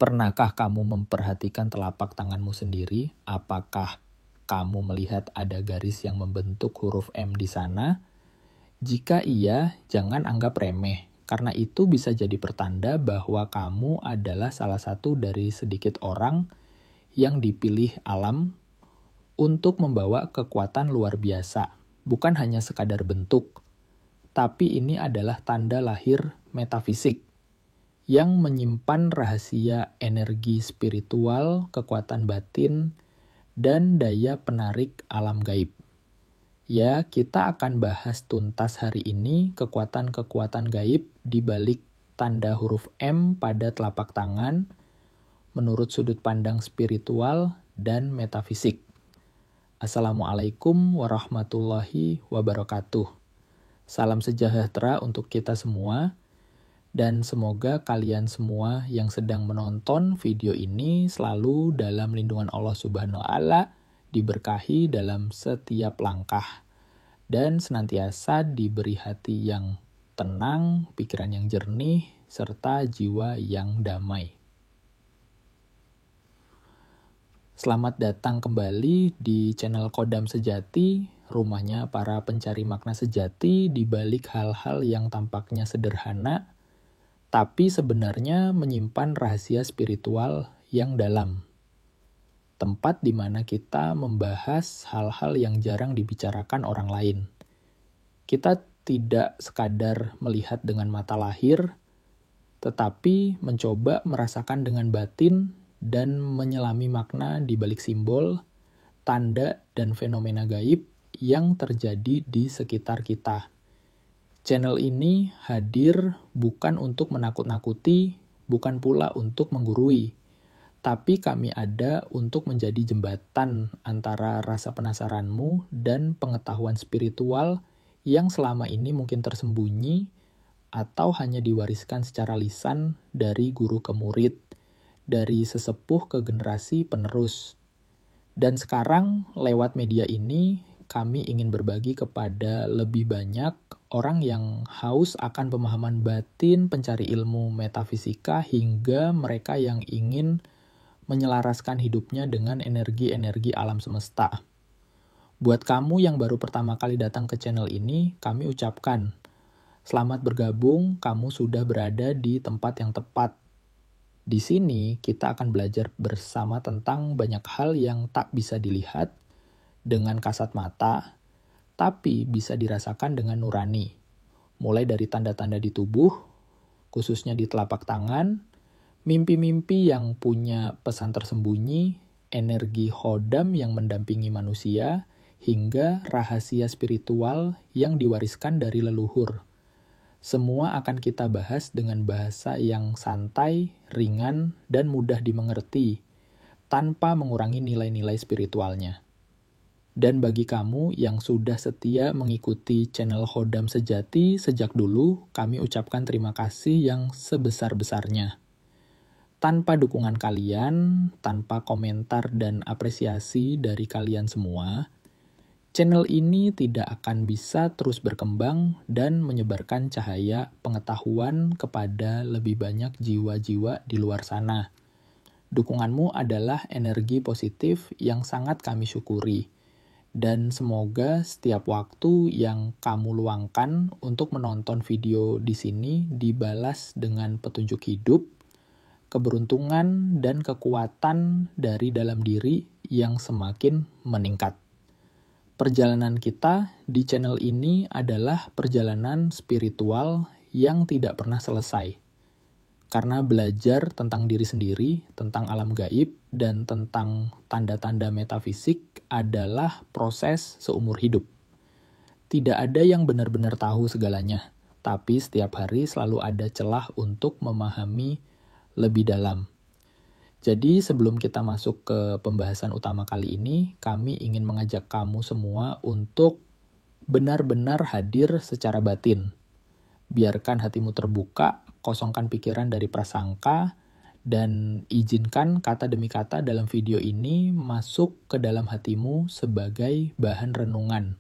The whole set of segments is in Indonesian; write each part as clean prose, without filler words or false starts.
Pernahkah kamu memperhatikan telapak tanganmu sendiri? Apakah kamu melihat ada garis yang membentuk huruf M di sana? Jika iya, jangan anggap remeh, karena itu bisa jadi pertanda bahwa kamu adalah salah satu dari sedikit orang yang dipilih alam untuk membawa kekuatan luar biasa. Bukan hanya sekadar bentuk, tapi ini adalah tanda lahir metafisik yang menyimpan rahasia energi spiritual, kekuatan batin, dan daya penarik alam gaib. Ya, kita akan bahas tuntas hari ini kekuatan-kekuatan gaib di balik tanda huruf M pada telapak tangan menurut sudut pandang spiritual dan metafisik. Assalamualaikum warahmatullahi wabarakatuh. Salam sejahtera untuk kita semua. Dan semoga kalian semua yang sedang menonton video ini selalu dalam lindungan Allah Subhanahu wa Ta'ala, diberkahi dalam setiap langkah, dan senantiasa diberi hati yang tenang, pikiran yang jernih, serta jiwa yang damai. Selamat datang kembali di channel Kodam Sejati, rumahnya para pencari makna sejati di balik hal-hal yang tampaknya sederhana, tapi sebenarnya menyimpan rahasia spiritual yang dalam. Tempat di mana kita membahas hal-hal yang jarang dibicarakan orang lain. Kita tidak sekadar melihat dengan mata lahir, tetapi mencoba merasakan dengan batin dan menyelami makna di balik simbol, tanda, dan fenomena gaib yang terjadi di sekitar kita. Channel ini hadir bukan untuk menakut-nakuti, bukan pula untuk menggurui, tapi kami ada untuk menjadi jembatan antara rasa penasaranmu dan pengetahuan spiritual yang selama ini mungkin tersembunyi atau hanya diwariskan secara lisan dari guru ke murid, dari sesepuh ke generasi penerus. Dan sekarang lewat media ini kami ingin berbagi kepada lebih banyak orang yang haus akan pemahaman batin, pencari ilmu metafisika, hingga mereka yang ingin menyelaraskan hidupnya dengan energi-energi alam semesta. Buat kamu yang baru pertama kali datang ke channel ini, kami ucapkan, selamat bergabung, kamu sudah berada di tempat yang tepat. Di sini kita akan belajar bersama tentang banyak hal yang tak bisa dilihat dengan kasat mata, tapi bisa dirasakan dengan nurani. Mulai dari tanda-tanda di tubuh, khususnya di telapak tangan, mimpi-mimpi yang punya pesan tersembunyi, energi khodam yang mendampingi manusia, hingga rahasia spiritual yang diwariskan dari leluhur. Semua akan kita bahas dengan bahasa yang santai, ringan, dan mudah dimengerti, tanpa mengurangi nilai-nilai spiritualnya. Dan bagi kamu yang sudah setia mengikuti channel Kodam Sejati sejak dulu, kami ucapkan terima kasih yang sebesar-besarnya. Tanpa dukungan kalian, tanpa komentar dan apresiasi dari kalian semua, channel ini tidak akan bisa terus berkembang dan menyebarkan cahaya pengetahuan kepada lebih banyak jiwa-jiwa di luar sana. Dukunganmu adalah energi positif yang sangat kami syukuri. Dan semoga setiap waktu yang kamu luangkan untuk menonton video di sini dibalas dengan petunjuk hidup, keberuntungan, dan kekuatan dari dalam diri yang semakin meningkat. Perjalanan kita di channel ini adalah perjalanan spiritual yang tidak pernah selesai. Karena belajar tentang diri sendiri, tentang alam gaib, dan tentang tanda-tanda metafisik adalah proses seumur hidup. Tidak ada yang benar-benar tahu segalanya, tapi setiap hari selalu ada celah untuk memahami lebih dalam. Jadi sebelum kita masuk ke pembahasan utama kali ini, kami ingin mengajak kamu semua untuk benar-benar hadir secara batin. Biarkan hatimu terbuka, kosongkan pikiran dari prasangka, dan izinkan kata demi kata dalam video ini masuk ke dalam hatimu sebagai bahan renungan.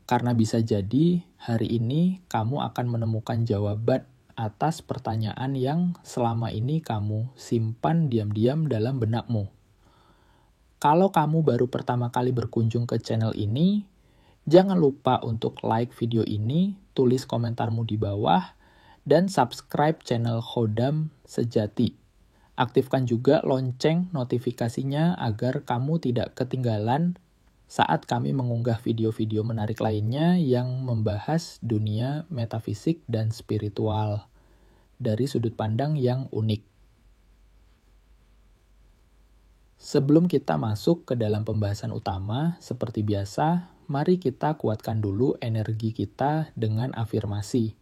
Karena bisa jadi hari ini kamu akan menemukan jawaban atas pertanyaan yang selama ini kamu simpan diam-diam dalam benakmu. Kalau kamu baru pertama kali berkunjung ke channel ini, jangan lupa untuk like video ini, tulis komentarmu di bawah, dan subscribe channel Khodam Sejati. Aktifkan juga lonceng notifikasinya agar kamu tidak ketinggalan saat kami mengunggah video-video menarik lainnya yang membahas dunia metafisik dan spiritual dari sudut pandang yang unik. Sebelum kita masuk ke dalam pembahasan utama, seperti biasa, mari kita kuatkan dulu energi kita dengan afirmasi.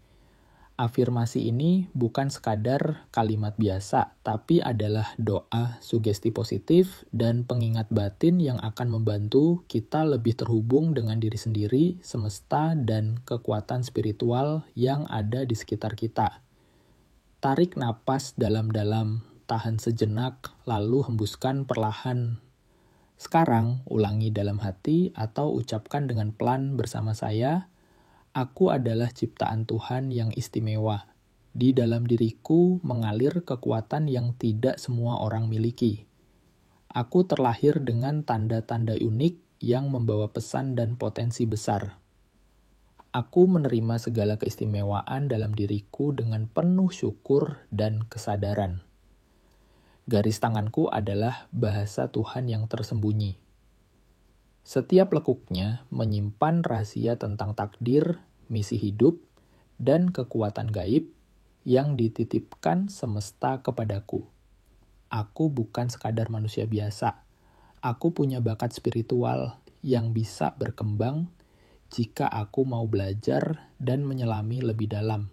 Afirmasi ini bukan sekadar kalimat biasa, tapi adalah doa sugesti positif dan pengingat batin yang akan membantu kita lebih terhubung dengan diri sendiri, semesta, dan kekuatan spiritual yang ada di sekitar kita. Tarik napas dalam-dalam, tahan sejenak, lalu hembuskan perlahan. Sekarang, ulangi dalam hati atau ucapkan dengan pelan bersama saya, "Aku adalah ciptaan Tuhan yang istimewa. Di dalam diriku mengalir kekuatan yang tidak semua orang miliki. Aku terlahir dengan tanda-tanda unik yang membawa pesan dan potensi besar. Aku menerima segala keistimewaan dalam diriku dengan penuh syukur dan kesadaran. Garis tanganku adalah bahasa Tuhan yang tersembunyi. Setiap lekuknya menyimpan rahasia tentang takdir, misi hidup, dan kekuatan gaib yang dititipkan semesta kepadaku. Aku bukan sekadar manusia biasa. Aku punya bakat spiritual yang bisa berkembang jika aku mau belajar dan menyelami lebih dalam.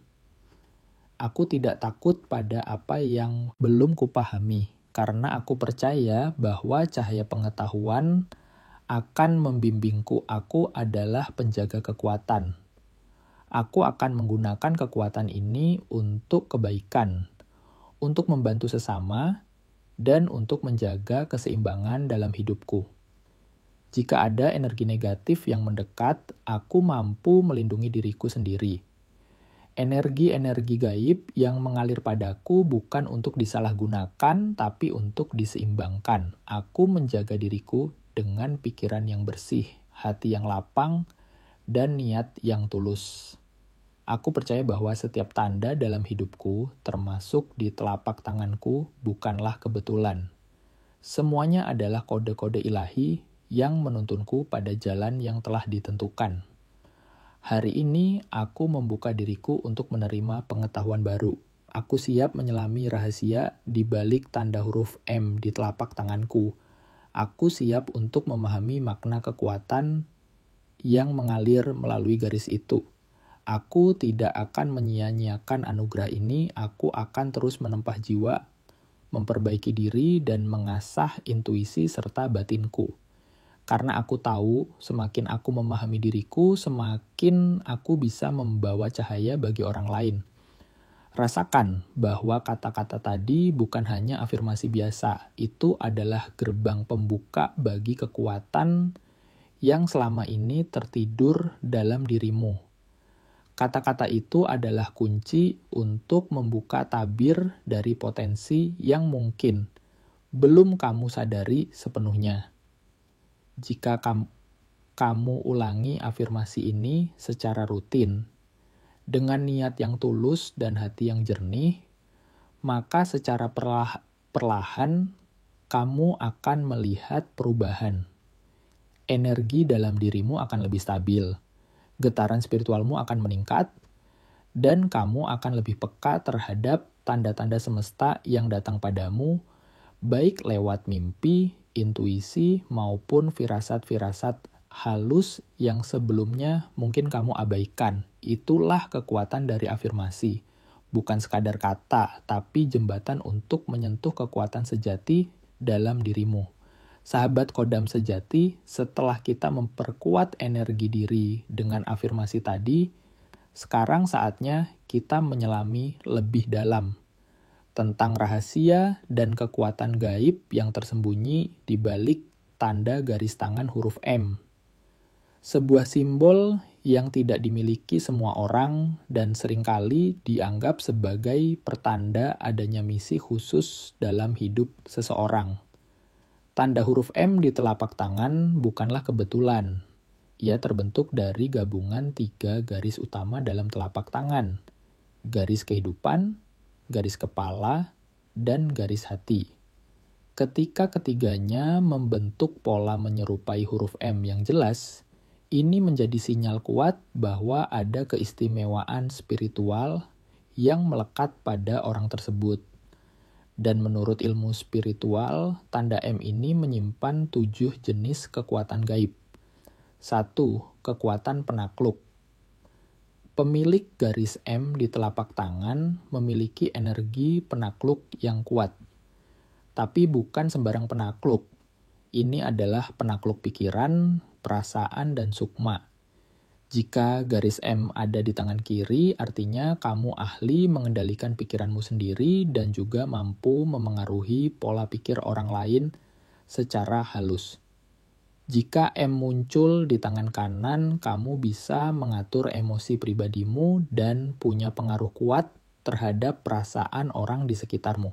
Aku tidak takut pada apa yang belum kupahami, karena aku percaya bahwa cahaya pengetahuan akan membimbingku. Aku adalah penjaga kekuatan. Aku akan menggunakan kekuatan ini untuk kebaikan, untuk membantu sesama, dan untuk menjaga keseimbangan dalam hidupku. Jika ada energi negatif yang mendekat, aku mampu melindungi diriku sendiri. Energi-energi gaib yang mengalir padaku bukan untuk disalahgunakan, tapi untuk diseimbangkan. Aku menjaga diriku dengan pikiran yang bersih, hati yang lapang, dan niat yang tulus. Aku percaya bahwa setiap tanda dalam hidupku, termasuk di telapak tanganku, bukanlah kebetulan. Semuanya adalah kode-kode ilahi yang menuntunku pada jalan yang telah ditentukan. Hari ini, aku membuka diriku untuk menerima pengetahuan baru. Aku siap menyelami rahasia di balik tanda huruf M di telapak tanganku. Aku siap untuk memahami makna kekuatan yang mengalir melalui garis itu. Aku tidak akan menyia-nyiakan anugerah ini, aku akan terus menempah jiwa, memperbaiki diri, dan mengasah intuisi serta batinku. Karena aku tahu, semakin aku memahami diriku, semakin aku bisa membawa cahaya bagi orang lain. Rasakan bahwa kata-kata tadi bukan hanya afirmasi biasa, itu adalah gerbang pembuka bagi kekuatan yang selama ini tertidur dalam dirimu. Kata-kata itu adalah kunci untuk membuka tabir dari potensi yang mungkin belum kamu sadari sepenuhnya. Jika kamu ulangi afirmasi ini secara rutin, dengan niat yang tulus dan hati yang jernih, maka secara perlahan kamu akan melihat perubahan. Energi dalam dirimu akan lebih stabil, getaran spiritualmu akan meningkat, dan kamu akan lebih peka terhadap tanda-tanda semesta yang datang padamu, baik lewat mimpi, intuisi, maupun firasat-firasat halus yang sebelumnya mungkin kamu abaikan. Itulah kekuatan dari afirmasi. Bukan sekadar kata, tapi jembatan untuk menyentuh kekuatan sejati dalam dirimu. Sahabat Khodam sejati, setelah kita memperkuat energi diri dengan afirmasi tadi, sekarang saatnya kita menyelami lebih dalam tentang rahasia dan kekuatan gaib yang tersembunyi di balik tanda garis tangan huruf M. Sebuah simbol yang tidak dimiliki semua orang dan seringkali dianggap sebagai pertanda adanya misi khusus dalam hidup seseorang. Tanda huruf M di telapak tangan bukanlah kebetulan. Ia terbentuk dari gabungan 3 garis utama dalam telapak tangan. Garis kehidupan, garis kepala, dan garis hati. Ketika ketiganya membentuk pola menyerupai huruf M yang jelas, ini menjadi sinyal kuat bahwa ada keistimewaan spiritual yang melekat pada orang tersebut. Dan menurut ilmu spiritual, tanda M ini menyimpan 7 jenis kekuatan gaib. 1. Kekuatan penakluk. Pemilik garis M di telapak tangan memiliki energi penakluk yang kuat. Tapi bukan sembarang penakluk. Ini adalah penakluk pikiran, perasaan, dan sukma. Jika garis M ada di tangan kiri, artinya kamu ahli mengendalikan pikiranmu sendiri dan juga mampu memengaruhi pola pikir orang lain secara halus. Jika M muncul di tangan kanan, kamu bisa mengatur emosi pribadimu dan punya pengaruh kuat terhadap perasaan orang di sekitarmu.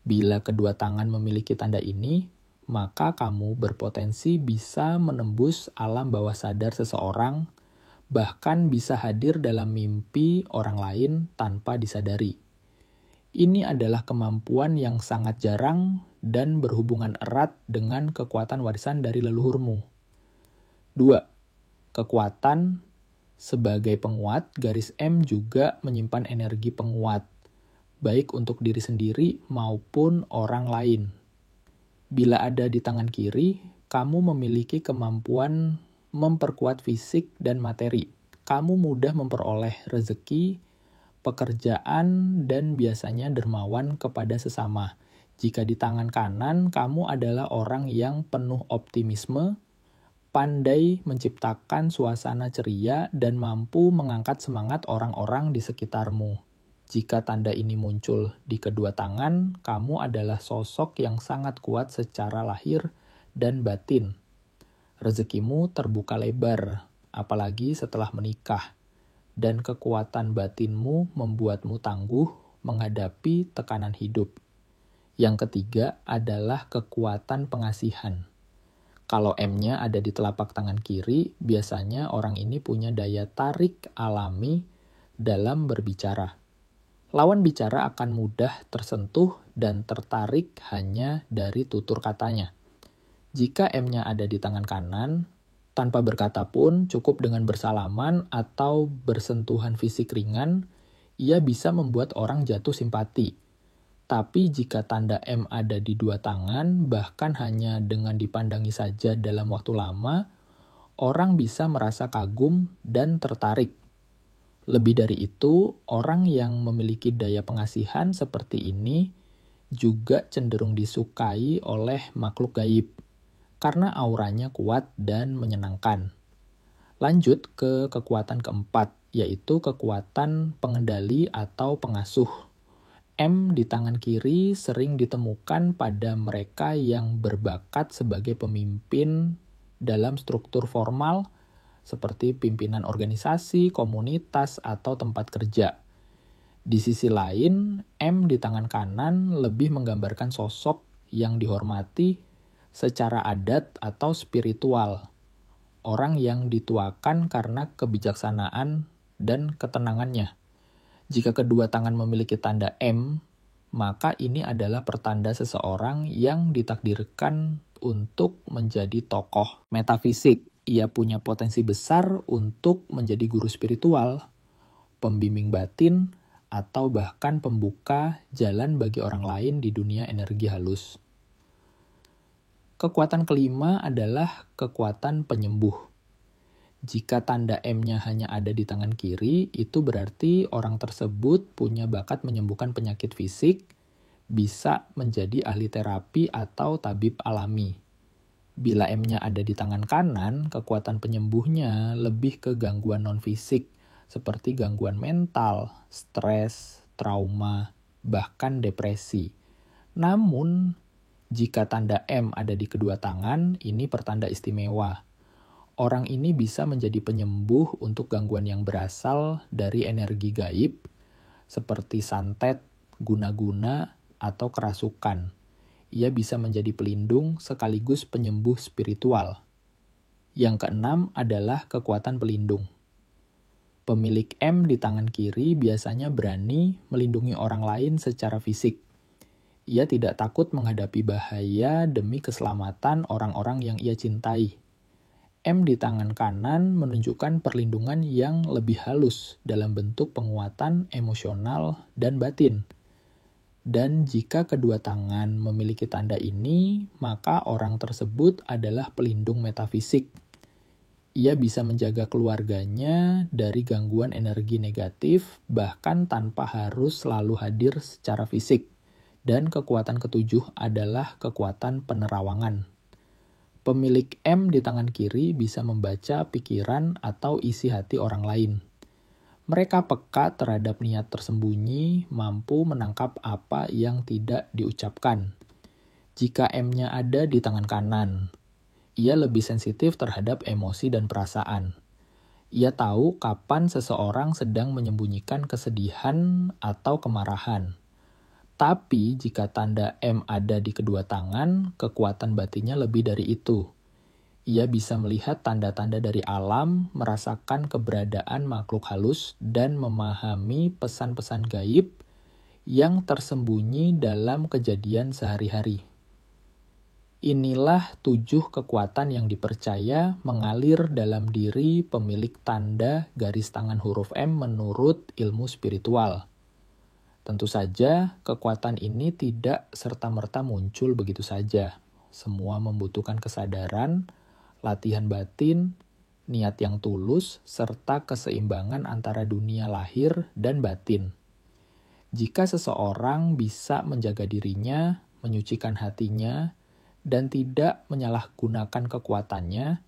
Bila kedua tangan memiliki tanda ini, maka kamu berpotensi bisa menembus alam bawah sadar seseorang, bahkan bisa hadir dalam mimpi orang lain tanpa disadari. Ini adalah kemampuan yang sangat jarang dan berhubungan erat dengan kekuatan warisan dari leluhurmu. 2. Kekuatan sebagai penguat, garis M juga menyimpan energi penguat, baik untuk diri sendiri maupun orang lain. Bila ada di tangan kiri, kamu memiliki kemampuan memperkuat fisik dan materi. Kamu mudah memperoleh rezeki, pekerjaan, dan biasanya dermawan kepada sesama. Jika di tangan kanan, kamu adalah orang yang penuh optimisme, pandai menciptakan suasana ceria, dan mampu mengangkat semangat orang-orang di sekitarmu. Jika tanda ini muncul di kedua tangan, kamu adalah sosok yang sangat kuat secara lahir dan batin. Rezekimu terbuka lebar, apalagi setelah menikah, dan kekuatan batinmu membuatmu tangguh menghadapi tekanan hidup. Yang ketiga adalah kekuatan pengasihan. Kalau M-nya ada di telapak tangan kiri, biasanya orang ini punya daya tarik alami dalam berbicara. Lawan bicara akan mudah tersentuh dan tertarik hanya dari tutur katanya. Jika M-nya ada di tangan kanan, tanpa berkata pun cukup dengan bersalaman atau bersentuhan fisik ringan, ia bisa membuat orang jatuh simpati. Tapi jika tanda M ada di dua tangan, bahkan hanya dengan dipandangi saja dalam waktu lama, orang bisa merasa kagum dan tertarik. Lebih dari itu, orang yang memiliki daya pengasihan seperti ini juga cenderung disukai oleh makhluk gaib, karena auranya kuat dan menyenangkan. Lanjut ke kekuatan keempat, yaitu kekuatan pengendali atau pengasuh. M di tangan kiri sering ditemukan pada mereka yang berbakat sebagai pemimpin dalam struktur formal, seperti pimpinan organisasi, komunitas, atau tempat kerja. Di sisi lain, M di tangan kanan lebih menggambarkan sosok yang dihormati secara adat atau spiritual. Orang yang dituakan karena kebijaksanaan dan ketenangannya. Jika kedua tangan memiliki tanda M, maka ini adalah pertanda seseorang yang ditakdirkan untuk menjadi tokoh metafisik. Ia punya potensi besar untuk menjadi guru spiritual, pembimbing batin, atau bahkan pembuka jalan bagi orang lain di dunia energi halus. Kekuatan kelima adalah kekuatan penyembuh. Jika tanda M-nya hanya ada di tangan kiri, itu berarti orang tersebut punya bakat menyembuhkan penyakit fisik, bisa menjadi ahli terapi atau tabib alami. Bila M-nya ada di tangan kanan, kekuatan penyembuhnya lebih ke gangguan non-fisik, seperti gangguan mental, stres, trauma, bahkan depresi. Namun, jika tanda M ada di kedua tangan, ini pertanda istimewa. orang ini bisa menjadi penyembuh untuk gangguan yang berasal dari energi gaib, seperti santet, guna-guna, atau kerasukan. Ia bisa menjadi pelindung sekaligus penyembuh spiritual. Yang keenam adalah kekuatan pelindung. Pemilik M di tangan kiri biasanya berani melindungi orang lain secara fisik. Ia tidak takut menghadapi bahaya demi keselamatan orang-orang yang ia cintai. M di tangan kanan menunjukkan perlindungan yang lebih halus dalam bentuk penguatan emosional dan batin. Dan jika kedua tangan memiliki tanda ini, maka orang tersebut adalah pelindung metafisik. Ia bisa menjaga keluarganya dari gangguan energi negatif, bahkan tanpa harus selalu hadir secara fisik. Dan kekuatan ketujuh adalah kekuatan penerawangan. Pemilik M di tangan kiri bisa membaca pikiran atau isi hati orang lain. Mereka peka terhadap niat tersembunyi, mampu menangkap apa yang tidak diucapkan. Jika M-nya ada di tangan kanan, ia lebih sensitif terhadap emosi dan perasaan. Ia tahu kapan seseorang sedang menyembunyikan kesedihan atau kemarahan. Tapi jika tanda M ada di kedua tangan, kekuatan batinnya lebih dari itu. Ia bisa melihat tanda-tanda dari alam, merasakan keberadaan makhluk halus, dan memahami pesan-pesan gaib yang tersembunyi dalam kejadian sehari-hari. Inilah 7 kekuatan yang dipercaya mengalir dalam diri pemilik tanda garis tangan huruf M menurut ilmu spiritual. Tentu saja, kekuatan ini tidak serta-merta muncul begitu saja. Semua membutuhkan kesadaran, latihan batin, niat yang tulus, serta keseimbangan antara dunia lahir dan batin. Jika seseorang bisa menjaga dirinya, menyucikan hatinya, dan tidak menyalahgunakan kekuatannya,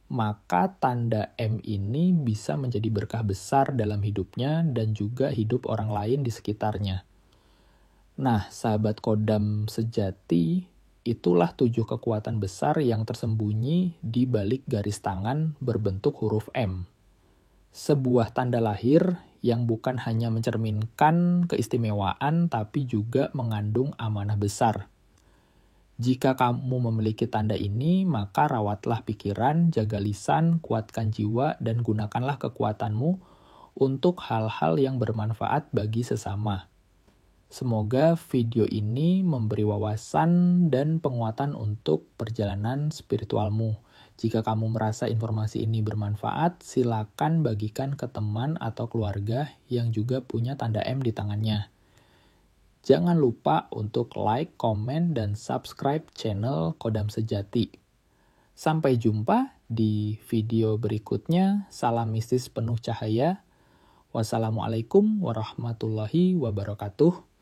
maka tanda M ini bisa menjadi berkah besar dalam hidupnya dan juga hidup orang lain di sekitarnya. Nah, sahabat Kodam sejati, itulah 7 kekuatan besar yang tersembunyi di balik garis tangan berbentuk huruf M. Sebuah tanda lahir yang bukan hanya mencerminkan keistimewaan, tapi juga mengandung amanah besar. Jika kamu memiliki tanda ini, maka rawatlah pikiran, jaga lisan, kuatkan jiwa, dan gunakanlah kekuatanmu untuk hal-hal yang bermanfaat bagi sesama. Semoga video ini memberi wawasan dan penguatan untuk perjalanan spiritualmu. Jika kamu merasa informasi ini bermanfaat, silakan bagikan ke teman atau keluarga yang juga punya tanda M di tangannya. Jangan lupa untuk like, komen, dan subscribe channel Kodam Sejati. Sampai jumpa di video berikutnya. Salam mistis penuh cahaya. Wassalamualaikum warahmatullahi wabarakatuh.